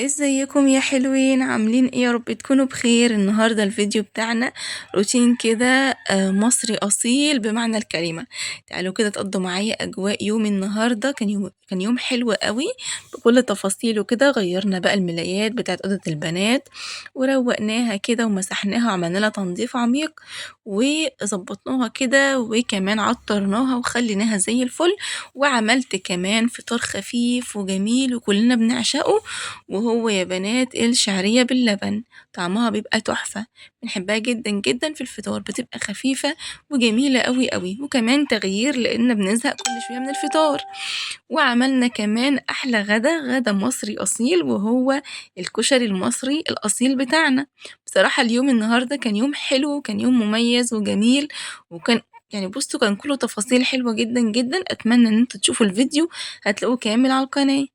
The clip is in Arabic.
ازيكم يا حلوين؟ عاملين ايه؟ يا رب تكونوا بخير. النهارده الفيديو بتاعنا روتين كده مصري اصيل بمعنى الكلمه. تعالوا كده تقضوا معايا اجواء يوم النهارده. كان يوم حلو قوي بكل تفاصيله. كده غيرنا بقى الملايات بتاعت اوضه البنات وروقناها كده ومسحناها وعملنا لها تنظيف عميق وظبطناها كده وكمان عطرناها وخليناها زي الفل. وعملت كمان فطار خفيف وجميل وكلنا بنعشقه، وهو يا بنات الشعرية باللبن. طعمها بيبقى تحفة، بنحبها جدا جدا في الفطار، بتبقى خفيفة وجميلة قوي قوي، وكمان تغيير لأن بنزهق كل شوية من الفطار. وعملنا كمان أحلى غدا مصري أصيل، وهو الكشري المصري الأصيل بتاعنا. بصراحة اليوم النهاردة كان يوم حلو وكان يوم مميز وجميل، وكان يعني بصوا كان كله تفاصيل حلوة جدا جدا. أتمنى إن انتوا تشوفوا الفيديو، هتلاقوه كامل على القناة.